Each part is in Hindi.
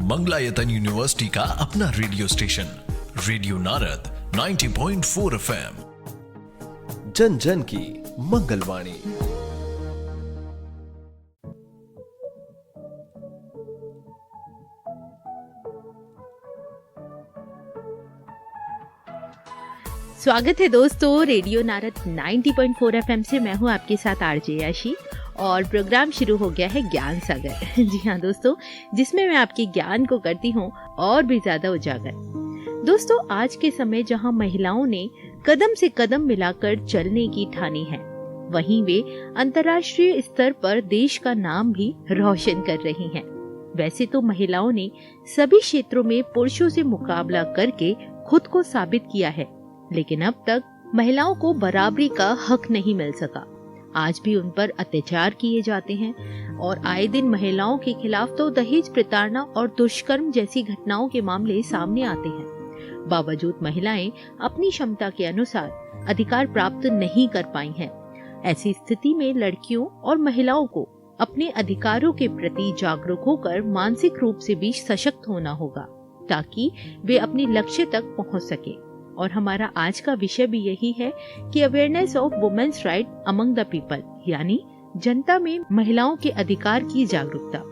मंगलायतन यूनिवर्सिटी का अपना radio station radio Narad 90.4 FM, जन जन की मंगलवाणी। स्वागत है दोस्तों रेडियो नारद 90.4 FM से। मैं हूँ आपके साथ आरजे याशी और प्रोग्राम शुरू हो गया है ज्ञान सागर। जी हाँ दोस्तों, जिसमें मैं आपके ज्ञान को करती हूँ और भी ज्यादा उजागर। दोस्तों, आज के समय जहाँ महिलाओं ने कदम से कदम मिलाकर चलने की ठानी है, वहीं वे अंतर्राष्ट्रीय स्तर पर देश का नाम भी रोशन कर रही हैं। वैसे तो महिलाओं ने सभी क्षेत्रों में पुरुषों से मुकाबला करके खुद को साबित किया है, लेकिन अब तक महिलाओं को बराबरी का हक नहीं मिल सका। आज भी उन पर अत्याचार किए जाते हैं और आए दिन महिलाओं के खिलाफ तो दहेज प्रताड़ना और दुष्कर्म जैसी घटनाओं के मामले सामने आते हैं। बावजूद महिलाएं अपनी क्षमता के अनुसार अधिकार प्राप्त नहीं कर पाई हैं। ऐसी स्थिति में लड़कियों और महिलाओं को अपने अधिकारों के प्रति जागरूक होकर मानसिक रूप से भी सशक्त होना होगा, ताकि वे अपने लक्ष्य तक पहुंच सके। और हमारा आज का विषय भी यही है कि awareness of women's right among the people, यानी जनता में महिलाओं के अधिकार की जागरूकता,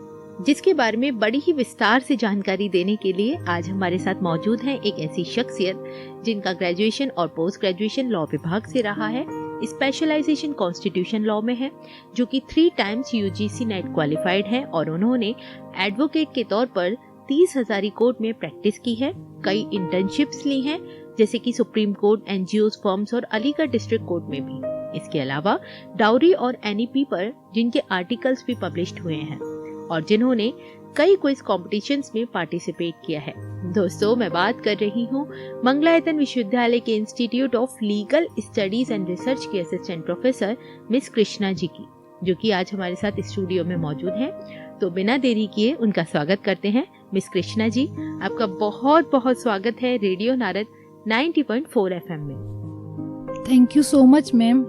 जिसके बारे में बड़ी ही विस्तार से जानकारी देने के लिए आज हमारे साथ मौजूद हैं एक ऐसी शख्सियत जिनका ग्रेजुएशन और पोस्ट ग्रेजुएशन लॉ विभाग से रहा है, स्पेशलाइजेशन कॉन्स्टिट्यूशन लॉ में है, जो कि 3 टाइम्स UGC नेट क्वालिफाइड है और उन्होंने एडवोकेट के तौर पर 30 हजारी कोर्ट में प्रैक्टिस की है। कई इंटर्नशिप्स ली हैं, जैसे कि सुप्रीम कोर्ट, NGOs, फर्म्स और अलीगढ़ डिस्ट्रिक्ट कोर्ट में भी। इसके अलावा डाउरी और NEP पर जिनके आर्टिकल्स भी पब्लिश्ड हुए हैं और जिन्होंने कई क्विज कॉम्पिटिशन्स में पार्टिसिपेट किया है। दोस्तों, मैं बात कर रही हूँ मंगलायतन विश्वविद्यालय के institute of legal studies and research के assistant professor miss Krishna ji की, जो कि आज हमारे साथ स्टूडियो में मौजूद हैं। तो बिना देरी किए उनका स्वागत करते हैं। मिस कृष्णा जी, आपका बहुत बहुत स्वागत है रेडियो नारद 90.4 FM में। Thank you so much ma'am,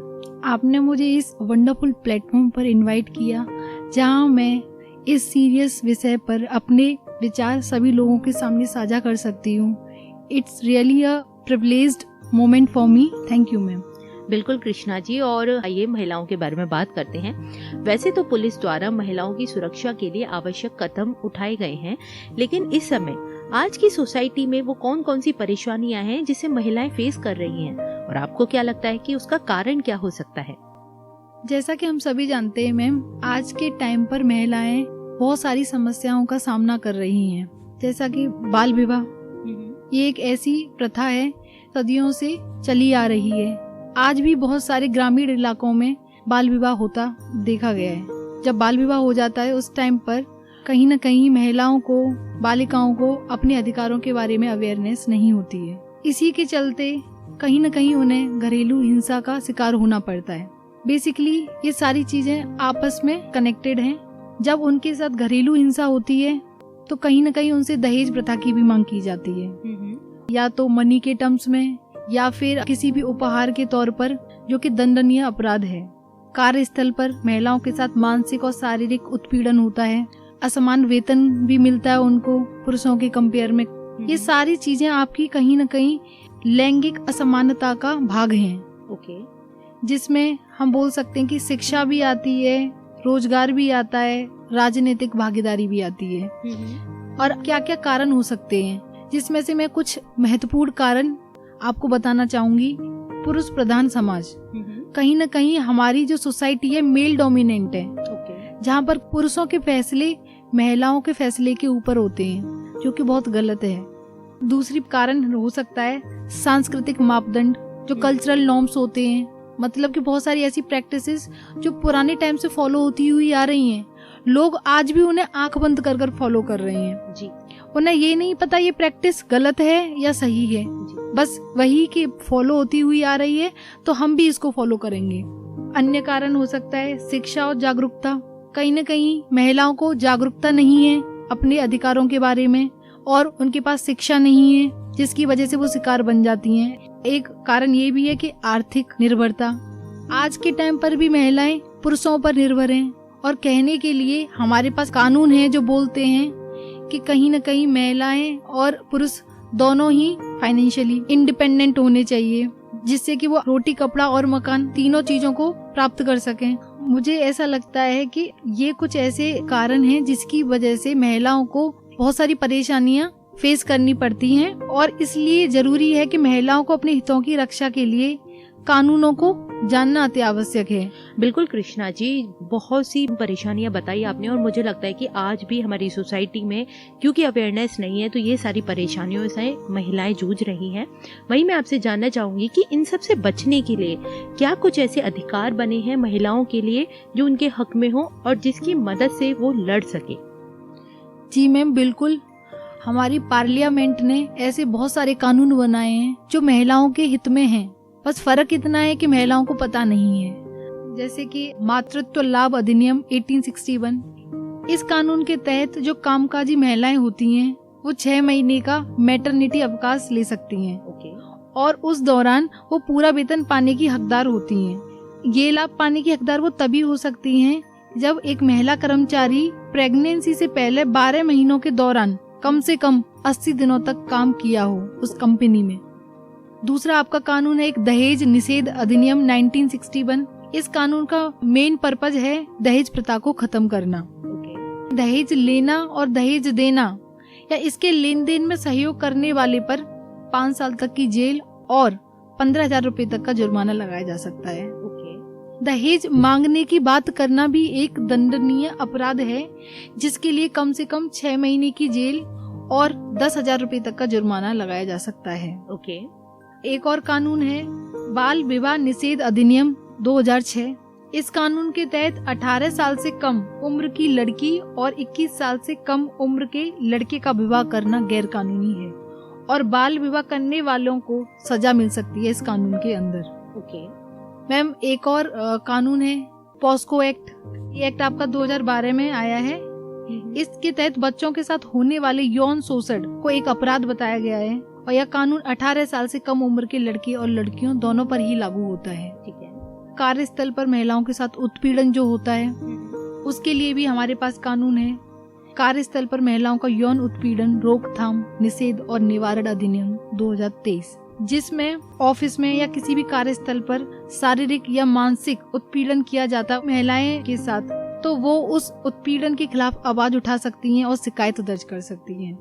आपने मुझे इस वंडरफुल प्लेटफॉर्म पर इनवाइट किया, जहां मैं इस सीरियस विषय पर अपने विचार सभी लोगों के सामने साझा कर सकती हूँ। It's really a privileged moment for me. Thank you ma'am. बिल्कुल कृष्णा जी, और आइए महिलाओं के बारे में बात करते हैं। वैसे तो पुलिस द्वारा महिलाओं की सुरक्षा के लिए आवश्यक कदम उठाए गए हैं, लेकिन इस समय आज की सोसाइटी में वो कौन कौन सी परेशानियां हैं जिसे महिलाएं फेस कर रही हैं, और आपको क्या लगता है कि उसका कारण क्या हो सकता है? जैसा कि हम सभी जानते हैं मैम, आज के टाइम पर महिलाएं बहुत सारी समस्याओं का सामना कर रही हैं, जैसा कि बाल विवाह। ये एक ऐसी प्रथा है, सदियों से चली आ रही है। आज भी बहुत सारे ग्रामीण इलाकों में बाल विवाह होता देखा गया है। जब बाल विवाह हो जाता है, उस टाइम पर कहीं न कहीं महिलाओं को, बालिकाओं को अपने अधिकारों के बारे में अवेयरनेस नहीं होती है। इसी के चलते कहीं न कहीं उन्हें घरेलू हिंसा का शिकार होना पड़ता है। बेसिकली ये सारी चीजें आपस में कनेक्टेड हैं। जब उनके साथ घरेलू हिंसा होती है तो कहीं न कहीं उनसे दहेज प्रथा की भी मांग की जाती है, या तो मनी के टर्म्स में या फिर किसी भी उपहार के तौर पर, जो कि दंडनीय अपराध है। कार्यस्थल पर महिलाओं के साथ मानसिक और शारीरिक उत्पीड़न होता है। असमान वेतन भी मिलता है उनको पुरुषों के कंपेयर में। ये सारी चीजें आपकी कहीं न कहीं लैंगिक असमानता का भाग हैं। ओके। जिसमें हम बोल सकते हैं कि शिक्षा भी आती है, रोजगार भी आता है, राजनीतिक भागीदारी भी आती है। और क्या क्या कारण हो सकते हैं, जिसमें से मैं कुछ महत्वपूर्ण कारण आपको बताना चाहूंगी। पुरुष प्रधान समाज, कहीं न कहीं हमारी जो सोसाइटी है मेल डोमिनेंट है, जहाँ पर पुरुषों के फैसले महिलाओं के फैसले के ऊपर होते हैं, जो कि बहुत गलत है। दूसरी कारण हो सकता है सांस्कृतिक मापदंड, जो कल्चरल नॉर्म्स होते हैं। मतलब कि बहुत सारी ऐसी प्रैक्टिसेस जो पुराने टाइम से फॉलो होती हुई आ रही हैं, लोग आज भी उन्हें आंख बंद कर कर फॉलो कर रहे हैं जी। उन्हें ये नहीं पता ये प्रैक्टिस गलत है या सही है, बस वही कि फॉलो होती हुई आ रही है तो हम भी इसको फॉलो करेंगे। अन्य कारण हो सकता है शिक्षा और जागरूकता। कहीं न कहीं महिलाओं को जागरूकता नहीं है अपने अधिकारों के बारे में, और उनके पास शिक्षा नहीं है, जिसकी वजह से वो शिकार बन जाती हैं। एक कारण ये भी है कि आर्थिक निर्भरता। आज के टाइम पर भी महिलाएं पुरुषों पर निर्भर हैं, और कहने के लिए हमारे पास कानून है जो बोलते हैं कि कहीं न कहीं महिलाएं और पुरुष दोनों ही फाइनेंशियली इंडिपेंडेंट होने चाहिए, जिससे कि वो रोटी, कपड़ा और मकान तीनों चीजों को प्राप्त कर सकें। मुझे ऐसा लगता है कि ये कुछ ऐसे कारण हैं जिसकी वजह से महिलाओं को बहुत सारी परेशानियां फेस करनी पड़ती हैं, और इसलिए जरूरी है कि महिलाओं को अपने हितों की रक्षा के लिए कानूनों को जानना अति आवश्यक है। बिल्कुल कृष्णा जी, बहुत सी परेशानियां बताई आपने, और मुझे लगता है कि आज भी हमारी सोसाइटी में क्योंकि अवेयरनेस नहीं है तो ये सारी परेशानियों से महिलाएं जूझ रही हैं। वहीं मैं आपसे जानना चाहूंगी कि इन सब से बचने के लिए क्या कुछ ऐसे अधिकार बने हैं महिलाओं के लिए जो उनके हक में हो और जिसकी मदद से वो लड़ सके। जी मैम, बिल्कुल। हमारी पार्लियामेंट ने ऐसे बहुत सारे कानून बनाए हैं जो महिलाओं के हित में हैं। बस फर्क इतना है कि महिलाओं को पता नहीं है। जैसे कि मातृत्व लाभ अधिनियम 1861, इस कानून के तहत जो कामकाजी महिलाएं होती हैं वो 6 महीने का मैटरनिटी अवकाश ले सकती हैं। और उस दौरान वो पूरा वेतन पाने की हकदार होती हैं। ये लाभ पाने की हकदार वो तभी हो सकती हैं जब एक महिला कर्मचारी प्रेगनेंसी से पहले 12 महीनों के दौरान कम से कम 80 दिनों तक काम किया हो उस कंपनी में। दूसरा आपका कानून है एक दहेज निषेध अधिनियम 1961। इस कानून का मेन पर्पज है दहेज प्रथा को खत्म करना। दहेज लेना और दहेज देना या इसके लेन देन में सहयोग करने वाले पर 5 साल तक की जेल और 15,000 रुपए तक का जुर्माना लगाया जा सकता है। दहेज मांगने की बात करना भी एक दंडनीय अपराध है, जिसके लिए कम से कम 6 महीने की जेल और 10,000 रुपए तक का जुर्माना लगाया जा सकता है। एक और कानून है बाल विवाह निषेध अधिनियम 2006। इस कानून के तहत 18 साल से कम उम्र की लड़की और 21 साल से कम उम्र के लड़के का विवाह करना गैर कानूनी है, और बाल विवाह करने वालों को सजा मिल सकती है इस कानून के अंदर। मैम, एक और कानून है पॉस्को एक्ट। ये एक्ट आपका 2012 में आया है। इसके तहत बच्चों के साथ होने वाले यौन शोषण को एक अपराध बताया गया है, और यह कानून 18 साल से कम उम्र के लड़के और लड़कियों दोनों पर ही लागू होता है। कार्यस्थल पर महिलाओं के साथ उत्पीड़न जो होता है उसके लिए भी हमारे पास कानून है कार्यस्थल पर महिलाओं का यौन उत्पीड़न रोकथाम निषेध और निवारण अधिनियम 2023, जिसमें ऑफिस में या किसी भी कार्यस्थल पर शारीरिक या मानसिक उत्पीड़न किया जाता महिलाएं के साथ, तो वो उस उत्पीड़न के खिलाफ आवाज उठा सकती हैं और शिकायत दर्ज कर सकती हैं।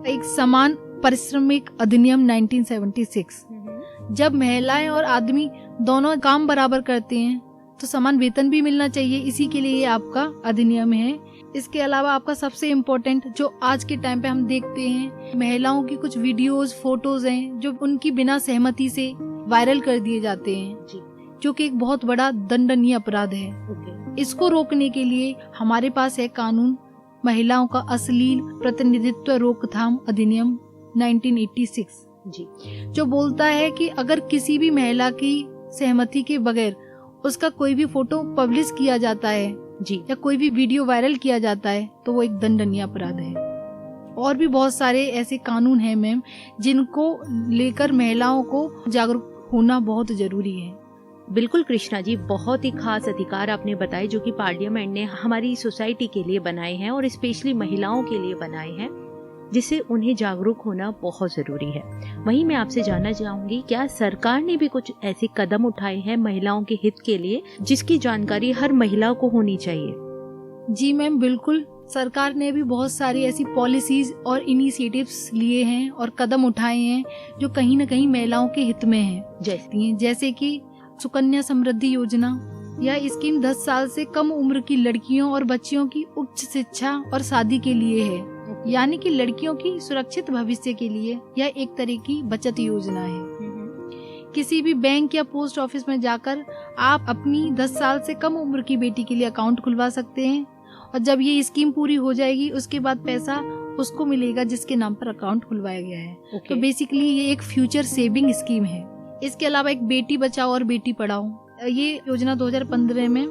एक समान पारिश्रमिक अधिनियम 1976, जब महिलाएं और आदमी दोनों काम बराबर करते हैं तो समान वेतन भी मिलना चाहिए, इसी के लिए ये आपका अधिनियम है। इसके अलावा आपका सबसे इम्पोर्टेंट जो आज के टाइम पे हम देखते हैं, महिलाओं की कुछ वीडियोस फोटोज हैं जो उनकी बिना सहमति से वायरल कर दिए जाते हैं, जो कि एक बहुत बड़ा दंडनीय अपराध है। इसको रोकने के लिए हमारे पास है कानून महिलाओं का अश्लील प्रतिनिधित्व रोकथाम अधिनियम 1986 जी, जो बोलता है कि अगर किसी भी महिला की सहमति के बगैर उसका कोई भी फोटो पब्लिश किया जाता है जी, या कोई भी वीडियो वायरल किया जाता है तो वो एक दंडनीय अपराध है। और भी बहुत सारे ऐसे कानून हैं मैम, जिनको लेकर महिलाओं को जागरूक होना बहुत जरूरी है। बिल्कुल कृष्णा जी, बहुत ही खास अधिकार आपने बताए जो कि पार्लियामेंट ने हमारी सोसाइटी के लिए बनाए हैं और स्पेशली महिलाओं के लिए बनाए हैं, जिससे उन्हें जागरूक होना बहुत जरूरी है। वहीं मैं आपसे जानना चाहूंगी, क्या सरकार ने भी कुछ ऐसे कदम उठाए हैं महिलाओं के हित के लिए जिसकी जानकारी हर महिला को होनी चाहिए? जी मैम, बिल्कुल। सरकार ने भी बहुत सारी ऐसी पॉलिसीज और इनिशिएटिव्स लिए हैं और कदम उठाए हैं जो कहीं न कहीं महिलाओं के हित में हैं। जैसे कि सुकन्या समृद्धि योजना, यह स्कीम 10 साल से कम उम्र की लड़कियों और बच्चियों की उच्च शिक्षा और शादी के लिए है, यानी कि लड़कियों की सुरक्षित भविष्य के लिए यह एक तरह की बचत योजना है। किसी भी बैंक या पोस्ट ऑफिस में जाकर आप अपनी 10 साल से कम उम्र की बेटी के लिए अकाउंट खुलवा सकते हैं, और जब ये स्कीम पूरी हो जाएगी उसके बाद पैसा उसको मिलेगा जिसके नाम पर अकाउंट खुलवाया गया है। तो बेसिकली ये एक फ्यूचर सेविंग स्कीम है। इसके अलावा एक बेटी बचाओ और बेटी पढ़ाओ, ये योजना 2015 में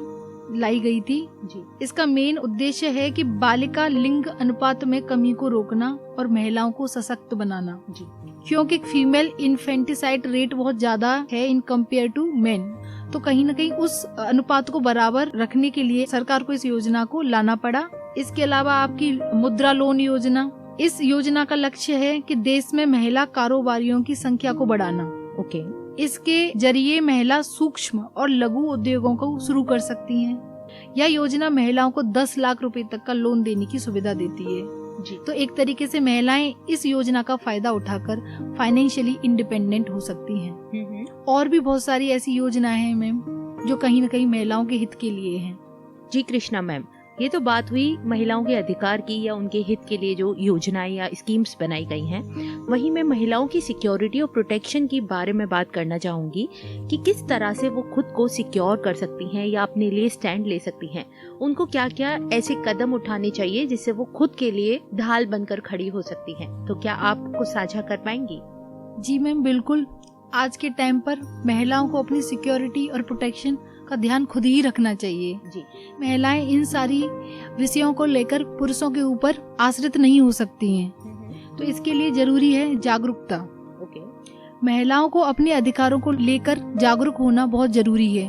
लाई गई थी जी। इसका मेन उद्देश्य है कि बालिका लिंग अनुपात में कमी को रोकना और महिलाओं को सशक्त बनाना जी, क्योंकि फीमेल इन्फेंटिसाइड रेट बहुत ज्यादा है इन कंपेयर टू मेन, तो कहीं न कहीं उस अनुपात को बराबर रखने के लिए सरकार को इस योजना को लाना पड़ा, इसके अलावा आपकी मुद्रा लोन योजना, इस योजना का लक्ष्य है कि देश में महिला कारोबारियों की संख्या को बढ़ाना। ओके। इसके जरिए महिला सूक्ष्म और लघु उद्योगों को शुरू कर सकती हैं। यह योजना महिलाओं को 10 लाख रुपए तक का लोन देने की सुविधा देती है जी। तो एक तरीके से महिलाएं इस योजना का फायदा उठाकर फाइनेंशियली इंडिपेंडेंट हो सकती हैं। और भी बहुत सारी ऐसी योजनाएं हैं मैम जो कहीं न कहीं महिलाओं के हित के लिए हैं। जी कृष्णा मैम, ये तो बात हुई महिलाओं के अधिकार की या उनके हित के लिए जो योजनाएं या स्कीम्स बनाई गई हैं। वहीं मैं महिलाओं की सिक्योरिटी और प्रोटेक्शन के बारे में बात करना चाहूंगी कि किस तरह से वो खुद को सिक्योर कर सकती हैं या अपने लिए स्टैंड ले सकती हैं। उनको क्या क्या ऐसे कदम उठाने चाहिए जिससे वो खुद के लिए ढाल बनकर खड़ी हो सकती हैं। तो क्या आप कुछ साझा कर पाएंगी? जी मैम, बिल्कुल। आज के टाइम पर महिलाओं को अपनी सिक्योरिटी और प्रोटेक्शन का ध्यान खुद ही रखना चाहिए जी। महिलाएं इन सारी विषयों को लेकर पुरुषों के ऊपर आश्रित नहीं हो सकती हैं। तो इसके लिए जरूरी है जागरूकता। ओके। महिलाओं को अपने अधिकारों को लेकर जागरूक होना बहुत जरूरी है।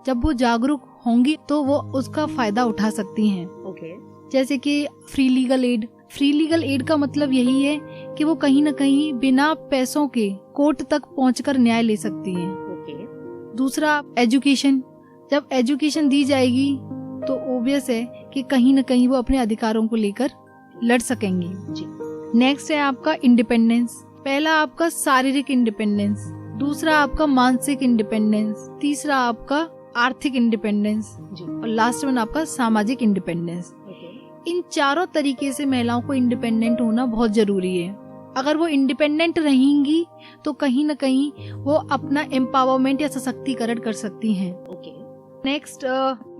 जब वो जागरूक होंगी तो वो उसका फायदा उठा सकती हैं। ओके। जैसे कि free legal aid. Free legal aid का मतलब यही है कि वो कहीं न कहीं बिना पैसों के कोर्ट तक पहुंचकर न्याय ले सकती हैं। ओके। दूसरा, एजुकेशन। जब एजुकेशन दी जाएगी तो ओबियस है कि कहीं न कहीं वो अपने अधिकारों को लेकर लड़ सकेंगी जी। नेक्स्ट है आपका इंडिपेंडेंस। पहला आपका शारीरिक इंडिपेंडेंस, दूसरा आपका मानसिक इंडिपेंडेंस, तीसरा आपका आर्थिक इंडिपेंडेंस जी। और लास्ट वन आपका सामाजिक इंडिपेंडेंस। ओके। इन चारों तरीके से महिलाओं को इंडिपेंडेंट होना बहुत जरूरी है। अगर वो इंडिपेंडेंट रहेंगी तो कहीं न कहीं वो अपना एम्पावरमेंट या सशक्तिकरण कर सकती हैं। ओके। नेक्स्ट,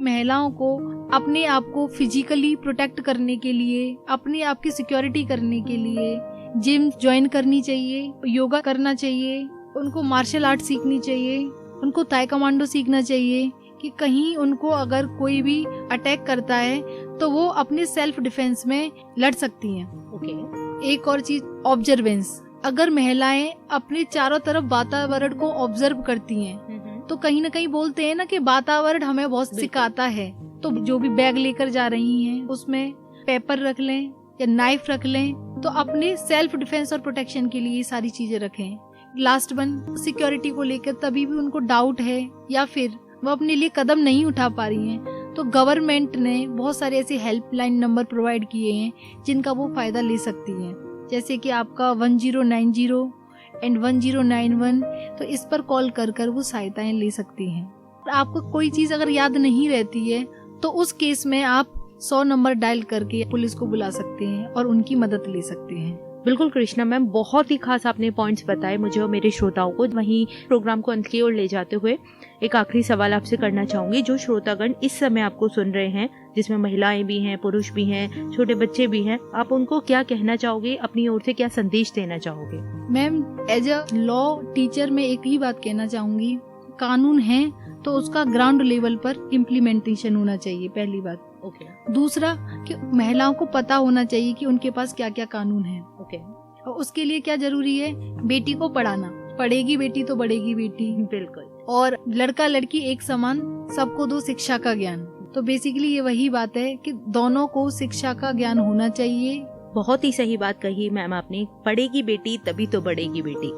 महिलाओं को अपने आप को फिजिकली प्रोटेक्ट करने के लिए, अपने आप की सिक्योरिटी करने के लिए जिम ज्वाइन करनी चाहिए, योगा करना चाहिए, उनको मार्शल आर्ट सीखनी चाहिए, उनको ताइक्वांडो सीखना चाहिए कि कहीं उनको अगर कोई भी अटैक करता है तो वो अपने सेल्फ डिफेंस में लड़ सकती हैं। ओके। एक और चीज, ऑब्जर्वेंस। अगर महिलाएं अपने चारों तरफ वातावरण को ऑब्जर्व करती हैं तो कहीं न कहीं बोलते हैं ना कि वातावरण हमें बहुत सिखाता है। तो जो भी बैग लेकर जा रही हैं उसमें पेपर रख लें या नाइफ रख लें, तो अपने सेल्फ डिफेंस और प्रोटेक्शन के लिए ये सारी चीजें रखें। लास्ट वन, सिक्योरिटी को लेकर तभी भी उनको डाउट है या फिर वो अपने लिए कदम नहीं उठा पा रही हैं तो गवर्नमेंट ने बहुत सारे ऐसे हेल्पलाइन नंबर प्रोवाइड किए हैं जिनका वो फायदा ले सकती हैं। जैसे कि आपका 1090 एंड 1091, तो इस पर कॉल कर कर वो सहायताएं ले सकती हैं। आपको कोई चीज अगर याद नहीं रहती है तो उस केस में आप 100 नंबर डायल करके पुलिस को बुला सकते हैं और उनकी मदद ले सकते हैं। बिल्कुल कृष्णा मैम, बहुत ही खास आपने पॉइंट्स बताए मुझे और मेरे श्रोताओं को। वहीं प्रोग्राम को अंत की ओर ले जाते हुए एक आखिरी सवाल आपसे करना चाहूंगी। जो श्रोतागण इस समय आपको सुन रहे हैं, जिसमें महिलाएं भी हैं, पुरुष भी हैं, छोटे बच्चे भी हैं, आप उनको क्या कहना चाहोगे? अपनी ओर से क्या संदेश देना चाहोगे? Ma'am, as a law teacher मैं एक ही बात कहना चाहूंगी, कानून है तो उसका ग्राउंड लेवल पर इम्प्लीमेंटेशन होना चाहिए, पहली बात। ओके। दूसरा, कि महिलाओं को पता होना चाहिए कि उनके पास क्या क्या कानून है। ओके। और उसके लिए क्या जरूरी है, बेटी को पढ़ाना। पढ़ेगी बेटी तो बढ़ेगी बेटी। बिल्कुल। और लड़का लड़की एक समान, सबको दो शिक्षा का ज्ञान। तो बेसिकली ये वही बात है कि दोनों को शिक्षा का ज्ञान होना चाहिए। बहुत ही सही बात कही मैम आपने, पढ़ेगी बेटी तभी तो बढ़ेगी बेटी।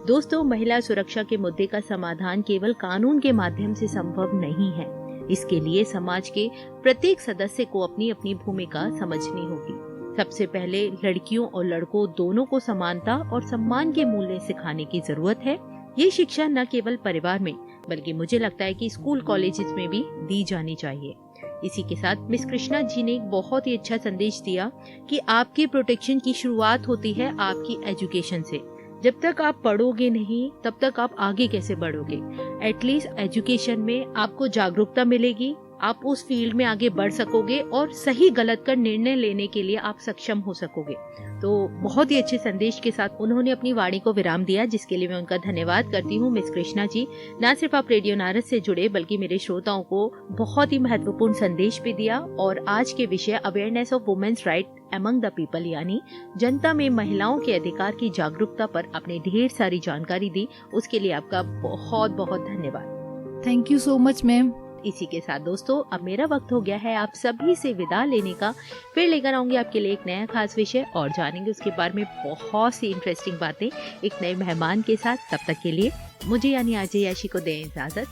दोस्तों, महिला सुरक्षा के मुद्दे का समाधान केवल कानून के माध्यम से संभव नहीं है। इसके लिए समाज के प्रत्येक सदस्य को अपनी अपनी भूमिका समझनी होगी। सबसे पहले लड़कियों और लड़कों दोनों को समानता और सम्मान के मूल्य सिखाने की जरूरत है। ये शिक्षा न केवल परिवार में बल्कि मुझे लगता है कि स्कूल कॉलेजेस में भी दी जानी चाहिए। इसी के साथ मिस कृष्णा जी ने एक बहुत ही अच्छा संदेश दिया कि आपकी प्रोटेक्शन की शुरुआत होती है आपकी एजुकेशन से। जब तक आप पढ़ोगे नहीं तब तक आप आगे कैसे बढ़ोगे? एटलीस्ट एजुकेशन में आपको जागरूकता मिलेगी, आप उस फील्ड में आगे बढ़ सकोगे और सही गलत का निर्णय लेने के लिए आप सक्षम हो सकोगे। तो बहुत ही अच्छे संदेश के साथ उन्होंने अपनी वाणी को विराम दिया, जिसके लिए मैं उनका धन्यवाद करती हूँ। मिस कृष्णा जी न सिर्फ आप रेडियो नारद से जुड़े बल्कि मेरे श्रोताओं को बहुत ही महत्वपूर्ण संदेश भी दिया और आज के विषय awareness of women's right among the people यानी जनता में महिलाओं के अधिकार की जागरूकता पर आपने ढेर सारी जानकारी दी। उसके लिए आपका बहुत बहुत धन्यवाद। Thank you so much ma'am. इसी के साथ दोस्तों अब मेरा वक्त हो गया है आप सभी से विदा लेने का। फिर लेकर आऊंगी आपके लिए एक नया खास विषय और जानेंगे उसके बारे में बहुत सी इंटरेस्टिंग बातें एक नए मेहमान के साथ। तब तक के लिए मुझे यानी आरजे याशी को दें इजाजत।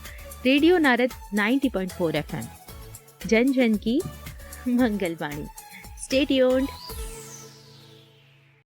रेडियो नारद 90.4 FM, जन जन की मंगलवाणी। Stay tuned.